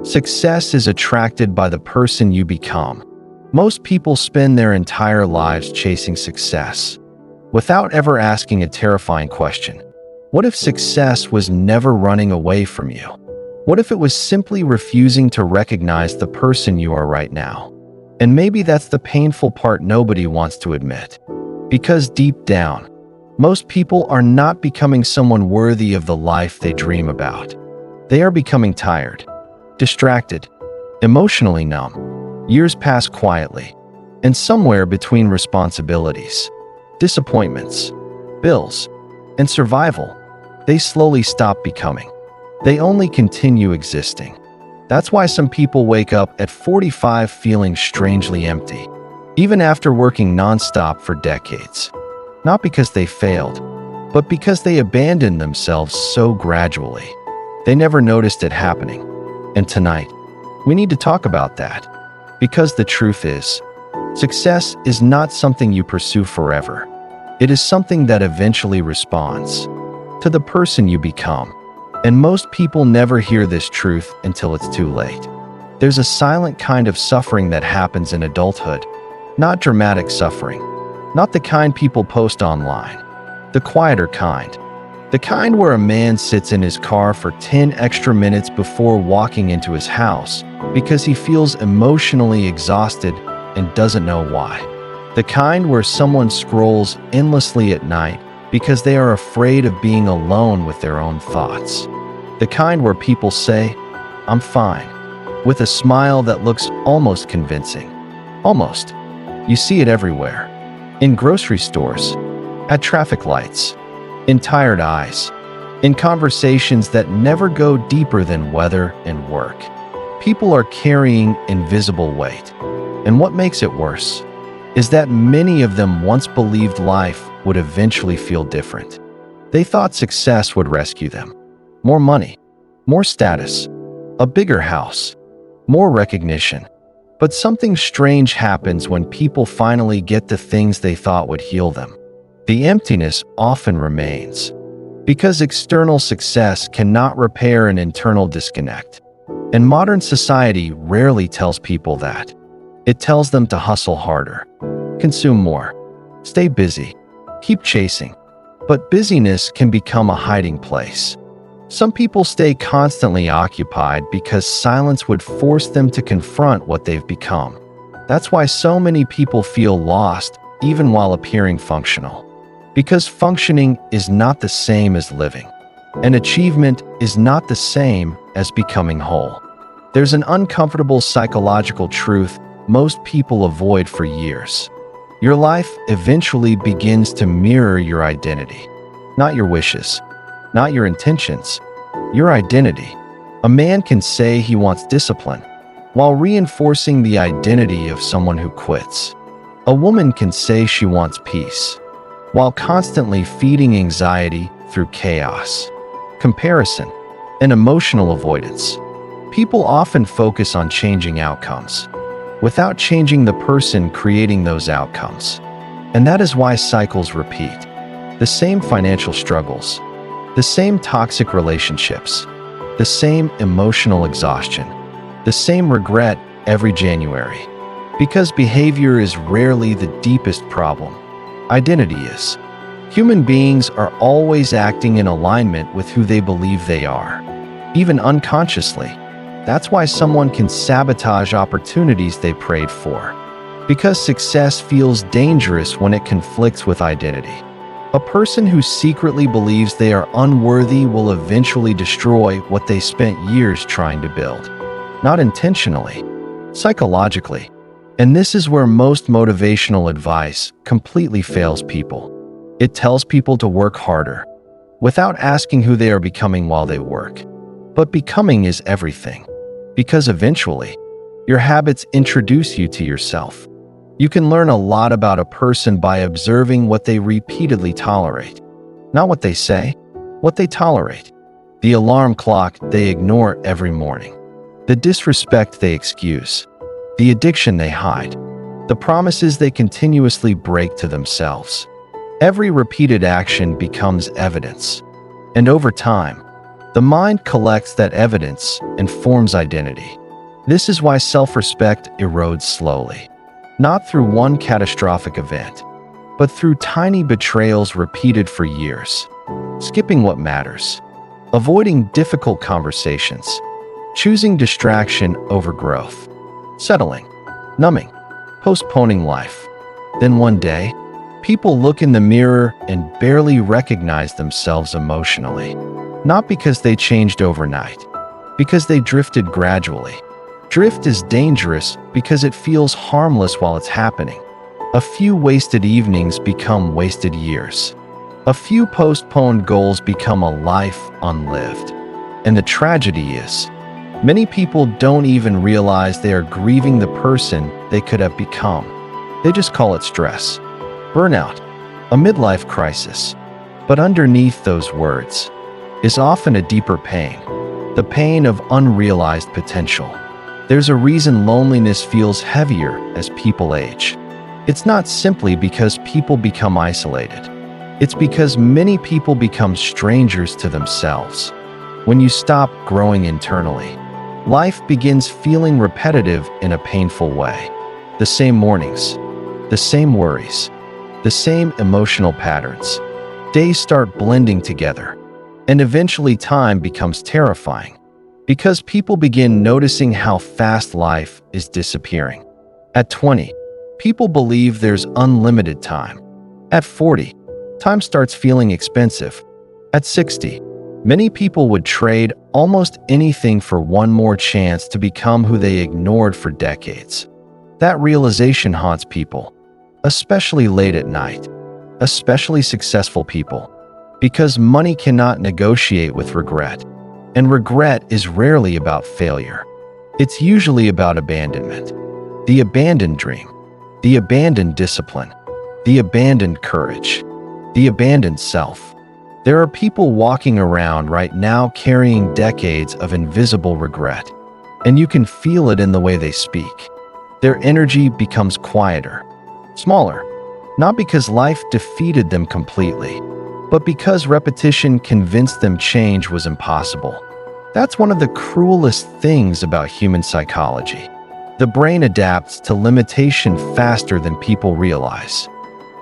Success is attracted by the person you become. Most people spend their entire lives chasing success, without ever asking a terrifying question. What if success was never running away from you? What if it was simply refusing to recognize the person you are right now? And maybe that's the painful part nobody wants to admit. Because deep down, most people are not becoming someone worthy of the life they dream about. They are becoming tired, distracted, emotionally numb. Years pass quietly, and somewhere between responsibilities, disappointments, bills, and survival, they slowly stop becoming. They only continue existing. That's why some people wake up at 45 feeling strangely empty, even after working nonstop for decades. Not because they failed, but because they abandoned themselves so gradually. They never noticed it happening. And tonight, we need to talk about that. Because the truth is, success is not something you pursue forever. It is something that eventually responds to the person you become. And most people never hear this truth until it's too late. There's a silent kind of suffering that happens in adulthood. Not dramatic suffering. Not the kind people post online. The quieter kind. The kind where a man sits in his car for 10 extra minutes before walking into his house because he feels emotionally exhausted and doesn't know why. The kind where someone scrolls endlessly at night because they are afraid of being alone with their own thoughts. The kind where people say, "I'm fine," with a smile that looks almost convincing. Almost. You see it everywhere. In grocery stores, at traffic lights, in tired eyes, in conversations that never go deeper than weather and work. People are carrying invisible weight. And what makes it worse is that many of them once believed life would eventually feel different. They thought success would rescue them. More money, more status, a bigger house, more recognition. But something strange happens when people finally get the things they thought would heal them. The emptiness often remains, because external success cannot repair an internal disconnect. And modern society rarely tells people that. It tells them to hustle harder, consume more, stay busy, keep chasing. But busyness can become a hiding place. Some people stay constantly occupied because silence would force them to confront what they've become. That's why so many people feel lost even while appearing functional. Because functioning is not the same as living, and achievement is not the same as becoming whole. There's an uncomfortable psychological truth most people avoid for years. Your life eventually begins to mirror your identity. Not your wishes, not your intentions, your identity. A man can say he wants discipline, while reinforcing the identity of someone who quits. A woman can say she wants peace, while constantly feeding anxiety through chaos, comparison, and emotional avoidance. People often focus on changing outcomes, without changing the person creating those outcomes. And that is why cycles repeat. The same financial struggles, the same toxic relationships, the same emotional exhaustion, the same regret every January. Because behavior is rarely the deepest problem. Identity is. Human beings are always acting in alignment with who they believe they are, even unconsciously. That's why someone can sabotage opportunities they prayed for. Because success feels dangerous when it conflicts with identity. A person who secretly believes they are unworthy will eventually destroy what they spent years trying to build. Not intentionally, psychologically. And this is where most motivational advice completely fails people. It tells people to work harder, without asking who they are becoming while they work. But becoming is everything. Because eventually, your habits introduce you to yourself. You can learn a lot about a person by observing what they repeatedly tolerate. Not what they say, what they tolerate. The alarm clock they ignore every morning. The disrespect they excuse. The addiction they hide. The promises they continuously break to themselves. Every repeated action becomes evidence. And over time, The mind collects that evidence and forms identity. This is why self-respect erodes slowly, not through one catastrophic event, but through tiny betrayals repeated for years. Skipping what matters, avoiding difficult conversations, choosing distraction over growth, settling, numbing, postponing life. Then one day, people look in the mirror and barely recognize themselves emotionally. Not because they changed overnight, because they drifted gradually. Drift is dangerous because it feels harmless while it's happening. A few wasted evenings become wasted years. A few postponed goals become a life unlived. And the tragedy is, many people don't even realize they are grieving the person they could have become. They just call it stress, burnout, a midlife crisis. But underneath those words is often a deeper pain, the pain of unrealized potential. There's a reason loneliness feels heavier as people age. It's not simply because people become isolated. It's because many people become strangers to themselves. When you stop growing internally, life begins feeling repetitive in a painful way. The same mornings, the same worries, the same emotional patterns. Days start blending together, and eventually time becomes terrifying because people begin noticing how fast life is disappearing. At 20, people believe there's unlimited time. At 40, time starts feeling expensive. At 60, many people would trade almost anything for one more chance to become who they ignored for decades. That realization haunts people, especially late at night, especially successful people, because money cannot negotiate with regret. And regret is rarely about failure. It's usually about abandonment. The abandoned dream, the abandoned discipline, the abandoned courage, the abandoned self. There are people walking around right now carrying decades of invisible regret, and you can feel it in the way they speak. Their energy becomes quieter, smaller, not because life defeated them completely, but because repetition convinced them change was impossible. That's one of the cruelest things about human psychology. The brain adapts to limitation faster than people realize.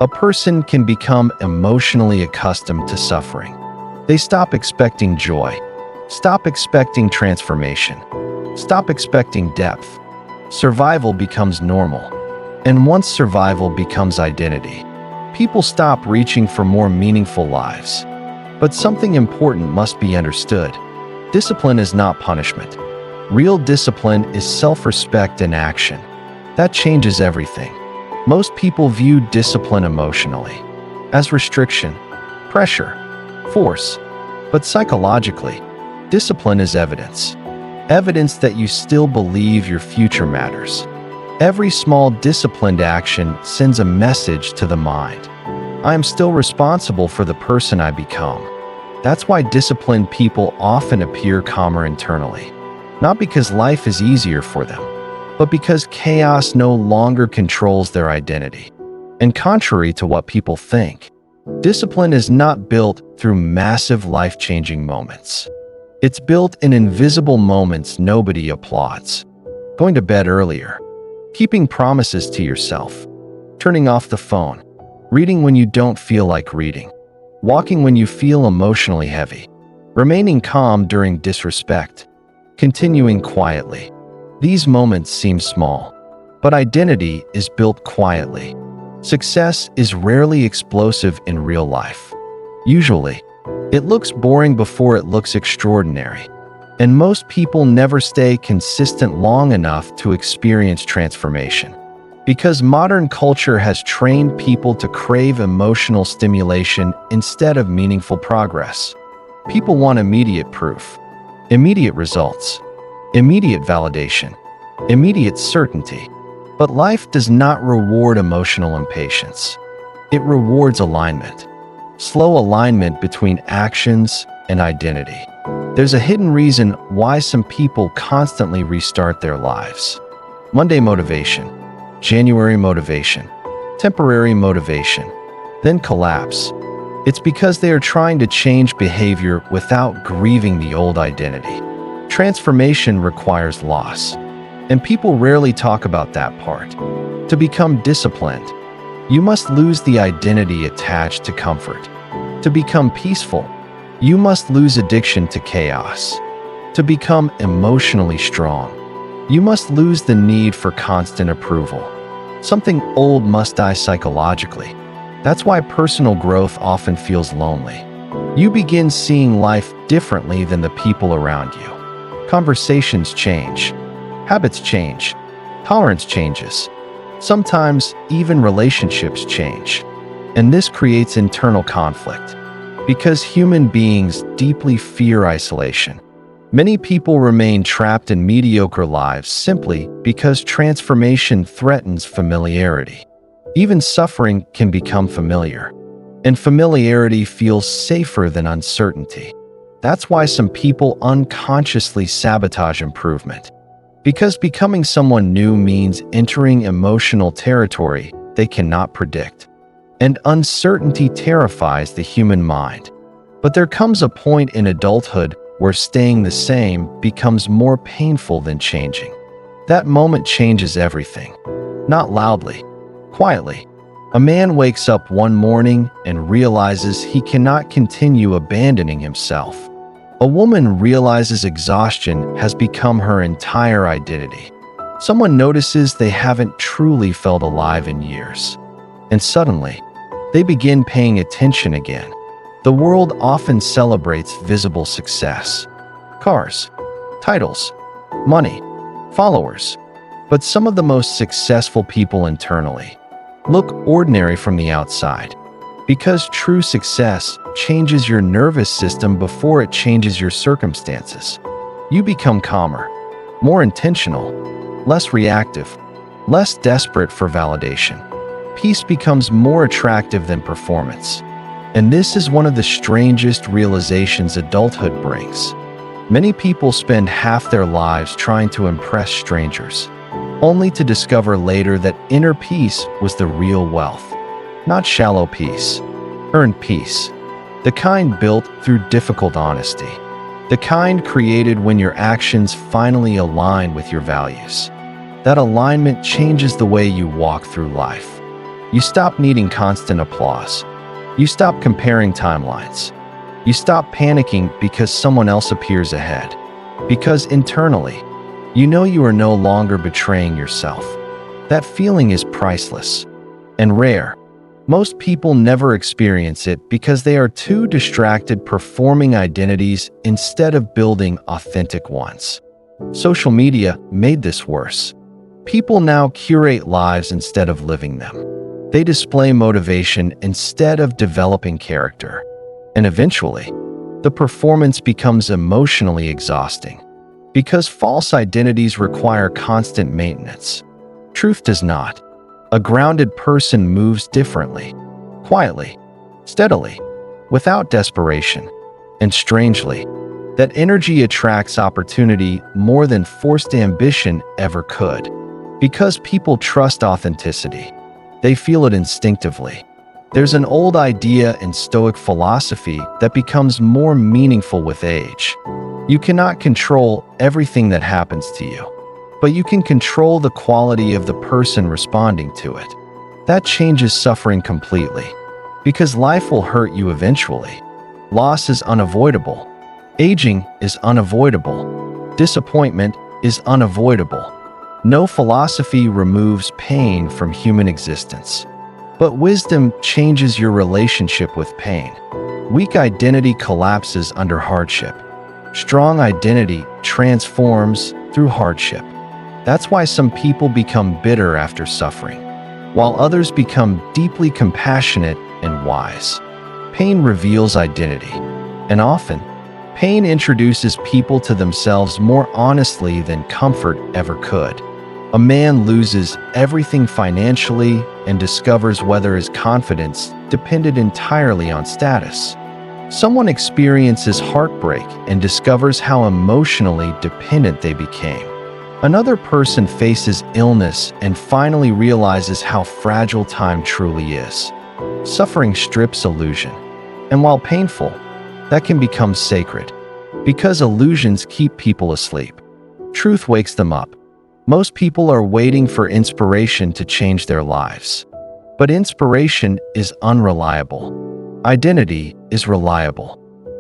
A person can become emotionally accustomed to suffering. They stop expecting joy, stop expecting transformation, stop expecting depth. Survival becomes normal. And once survival becomes identity, people stop reaching for more meaningful lives. But something important must be understood. Discipline is not punishment. Real discipline is self-respect in action. That changes everything. Most people view discipline emotionally as restriction, pressure, force. But psychologically, discipline is evidence. Evidence that you still believe your future matters. Every small disciplined action sends a message to the mind. I am still responsible for the person I become. That's why disciplined people often appear calmer internally. Not because life is easier for them, but because chaos no longer controls their identity. And contrary to what people think, discipline is not built through massive life-changing moments. It's built in invisible moments nobody applauds. Going to bed earlier, keeping promises to yourself, turning off the phone, reading when you don't feel like reading, walking when you feel emotionally heavy, remaining calm during disrespect, continuing quietly. These moments seem small, but identity is built quietly. Success is rarely explosive in real life. Usually, it looks boring before it looks extraordinary. And most people never stay consistent long enough to experience transformation. Because modern culture has trained people to crave emotional stimulation instead of meaningful progress. People want immediate proof, immediate results, immediate validation, immediate certainty. But life does not reward emotional impatience. It rewards alignment. Slow alignment between actions and identity. There's a hidden reason why some people constantly restart their lives. Monday motivation, January motivation, temporary motivation, then collapse. It's because they are trying to change behavior without grieving the old identity. Transformation requires loss, and people rarely talk about that part. To become disciplined, you must lose the identity attached to comfort. To become peaceful, you must lose addiction to chaos. To become emotionally strong, you must lose the need for constant approval. Something old must die psychologically. That's why personal growth often feels lonely. You begin seeing life differently than the people around you. Conversations change. Habits change. Tolerance changes. Sometimes even relationships change. And this creates internal conflict, because human beings deeply fear isolation. Many people remain trapped in mediocre lives simply because transformation threatens familiarity. Even suffering can become familiar, and familiarity feels safer than uncertainty. That's why some people unconsciously sabotage improvement, because becoming someone new means entering emotional territory they cannot predict. And uncertainty terrifies the human mind. But there comes a point in adulthood where staying the same becomes more painful than changing. That moment changes everything. Not loudly, quietly. A man wakes up one morning and realizes he cannot continue abandoning himself. A woman realizes exhaustion has become her entire identity. Someone notices they haven't truly felt alive in years. And suddenly, they begin paying attention again. The world often celebrates visible success. Cars, titles, money, followers. But some of the most successful people internally look ordinary from the outside. Because true success changes your nervous system before it changes your circumstances. You become calmer, more intentional, less reactive, less desperate for validation. Peace becomes more attractive than performance. And this is one of the strangest realizations adulthood brings. Many people spend half their lives trying to impress strangers, only to discover later that inner peace was the real wealth. Not shallow peace, earned peace. The kind built through difficult honesty. The kind created when your actions finally align with your values. That alignment changes the way you walk through life. You stop needing constant applause. You stop comparing timelines. You stop panicking because someone else appears ahead. Because internally, you know you are no longer betraying yourself. That feeling is priceless and rare. Most people never experience it because they are too distracted performing identities instead of building authentic ones. Social media made this worse. People now curate lives instead of living them. They display motivation instead of developing character. And eventually, the performance becomes emotionally exhausting. Because false identities require constant maintenance. Truth does not. A grounded person moves differently, quietly, steadily, without desperation. And strangely, that energy attracts opportunity more than forced ambition ever could. Because people trust authenticity. They feel it instinctively. There's an old idea in Stoic philosophy that becomes more meaningful with age. You cannot control everything that happens to you, but you can control the quality of the person responding to it. That changes suffering completely, because life will hurt you eventually. Loss is unavoidable. Aging is unavoidable. Disappointment is unavoidable. No philosophy removes pain from human existence. But wisdom changes your relationship with pain. Weak identity collapses under hardship. Strong identity transforms through hardship. That's why some people become bitter after suffering, while others become deeply compassionate and wise. Pain reveals identity, and often, pain introduces people to themselves more honestly than comfort ever could. A man loses everything financially and discovers whether his confidence depended entirely on status. Someone experiences heartbreak and discovers how emotionally dependent they became. Another person faces illness and finally realizes how fragile time truly is. Suffering strips illusion. And while painful, that can become sacred, because illusions keep people asleep. Truth wakes them up. Most people are waiting for inspiration to change their lives. But inspiration is unreliable. Identity is reliable.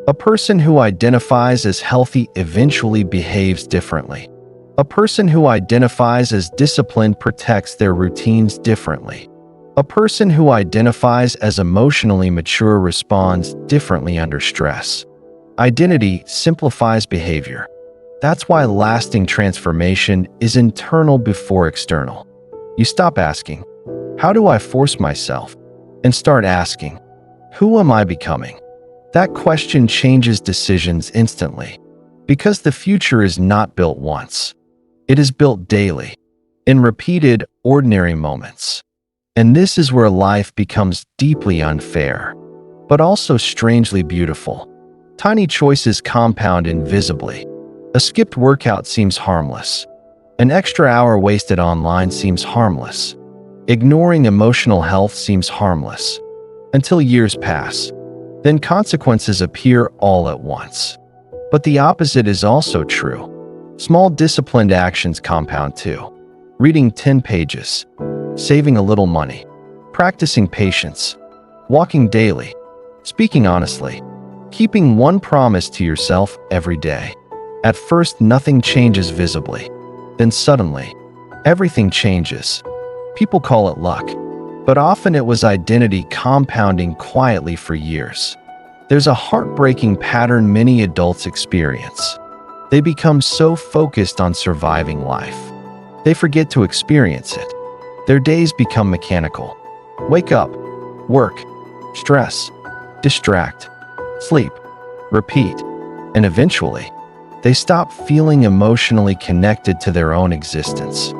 A person who identifies as healthy eventually behaves differently. A person who identifies as disciplined protects their routines differently. A person who identifies as emotionally mature responds differently under stress. Identity simplifies behavior. That's why lasting transformation is internal before external. You stop asking, "How do I force myself?" and start asking, "Who am I becoming?" That question changes decisions instantly, because the future is not built once. It is built daily, in repeated, ordinary moments. And this is where life becomes deeply unfair, but also strangely beautiful. Tiny choices compound invisibly. A skipped workout seems harmless. An extra hour wasted online seems harmless. Ignoring emotional health seems harmless. Until years pass. Then consequences appear all at once. But the opposite is also true. Small disciplined actions compound too. Reading 10 pages, saving a little money, practicing patience, walking daily, speaking honestly, keeping one promise to yourself every day. At first, nothing changes visibly. Then suddenly, everything changes. People call it luck, but often it was identity compounding quietly for years. There's a heartbreaking pattern many adults experience. They become so focused on surviving life, they forget to experience it. Their days become mechanical. Wake up, work, stress, distract, sleep, repeat, and eventually, they stop feeling emotionally connected to their own existence.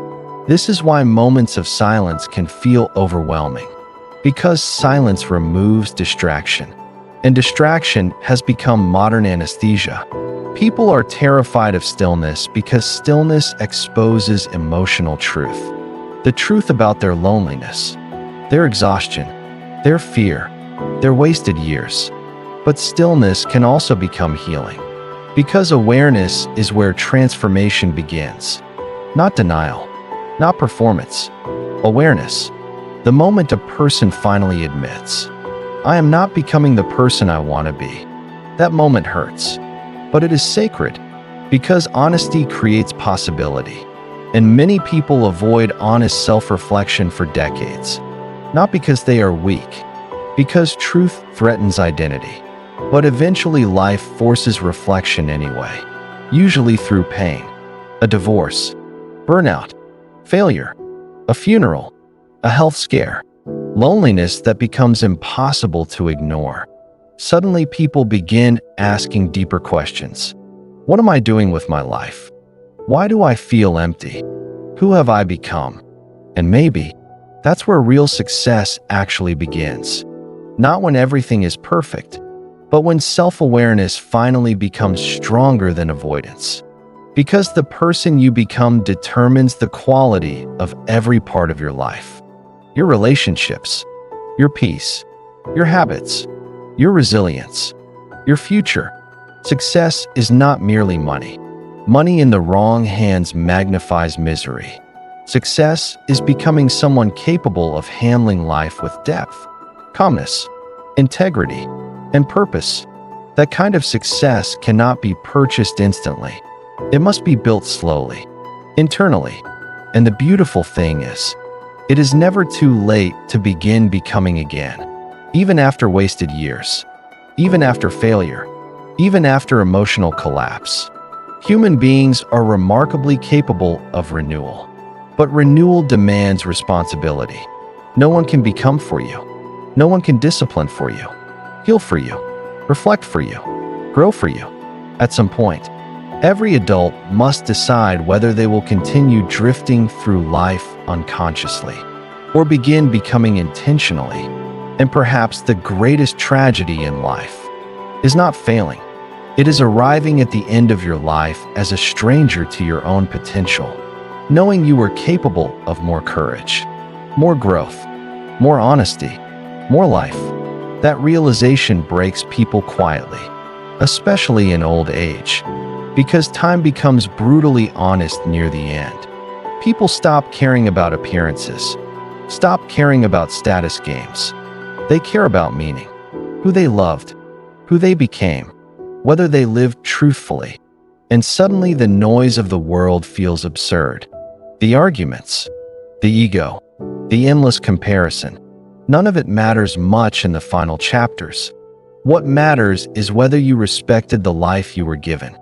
This is why moments of silence can feel overwhelming, because silence removes distraction, and distraction has become modern anesthesia. People are terrified of stillness because stillness exposes emotional truth. The truth about their loneliness, their exhaustion, their fear, their wasted years. But stillness can also become healing, because awareness is where transformation begins. Not denial, not performance. Awareness. The moment a person finally admits, "I am not becoming the person I want to be." That moment hurts, but it is sacred, because honesty creates possibility. And many people avoid honest self-reflection for decades, not because they are weak, because truth threatens identity. But eventually life forces reflection anyway, usually through pain, a divorce, burnout, failure, a funeral, a health scare, loneliness that becomes impossible to ignore. Suddenly people begin asking deeper questions. What am I doing with my life? Why do I feel empty? Who have I become? And maybe that's where real success actually begins. Not when everything is perfect, but when self-awareness finally becomes stronger than avoidance. Because the person you become determines the quality of every part of your life. Your relationships, your peace, your habits, your resilience, your future. Success is not merely money. Money in the wrong hands magnifies misery. Success is becoming someone capable of handling life with depth, calmness, integrity, and purpose. That kind of success cannot be purchased instantly. It must be built slowly, internally. And the beautiful thing is, it is never too late to begin becoming again. Even after wasted years, even after failure, even after emotional collapse. Human beings are remarkably capable of renewal. But renewal demands responsibility. No one can become for you. No one can discipline for you, heal for you, reflect for you, grow for you. At some point, every adult must decide whether they will continue drifting through life unconsciously or begin becoming intentionally. And perhaps the greatest tragedy in life is not failing. It is arriving at the end of your life as a stranger to your own potential, knowing you were capable of more courage, more growth, more honesty, more life. That realization breaks people quietly, especially in old age, because time becomes brutally honest near the end. People stop caring about appearances, stop caring about status games. They care about meaning, who they loved, who they became, whether they lived truthfully. And suddenly the noise of the world feels absurd. The arguments, the ego, the endless comparison, none of it matters much in the final chapters. What matters is whether you respected the life you were given,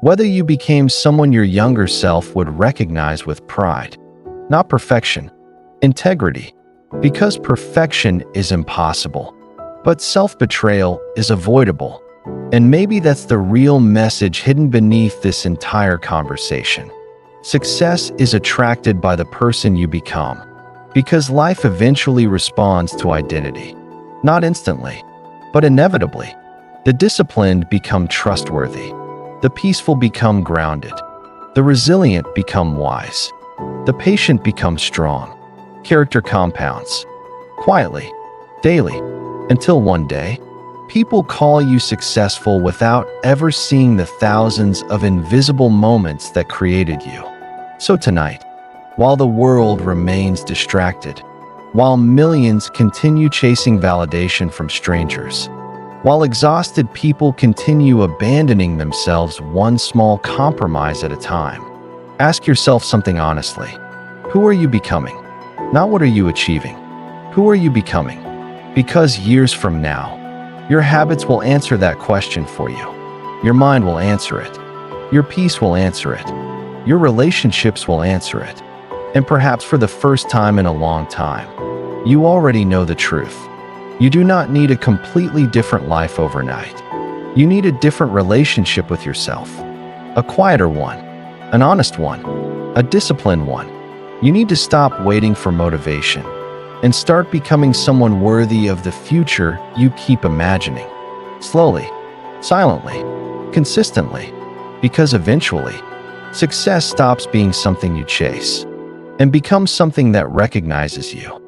whether you became someone your younger self would recognize with pride. Not perfection, integrity, because perfection is impossible, but self-betrayal is avoidable. And maybe that's the real message hidden beneath this entire conversation. Success is attracted by the person you become, because life eventually responds to identity. Not instantly, but inevitably. The disciplined become trustworthy. The peaceful become grounded. The resilient become wise. The patient becomes strong. Character compounds, quietly, daily, until one day, people call you successful without ever seeing the thousands of invisible moments that created you. So tonight, while the world remains distracted, while millions continue chasing validation from strangers, while exhausted people continue abandoning themselves one small compromise at a time, ask yourself something honestly. Who are you becoming? Not what are you achieving. Who are you becoming? Because years from now, your habits will answer that question for you. Your mind will answer it. Your peace will answer it. Your relationships will answer it. And perhaps for the first time in a long time, you already know the truth. You do not need a completely different life overnight. You need a different relationship with yourself. A quieter one, an honest one, a disciplined one. You need to stop waiting for motivation and start becoming someone worthy of the future you keep imagining. Slowly, silently, consistently, because eventually, success stops being something you chase and becomes something that recognizes you.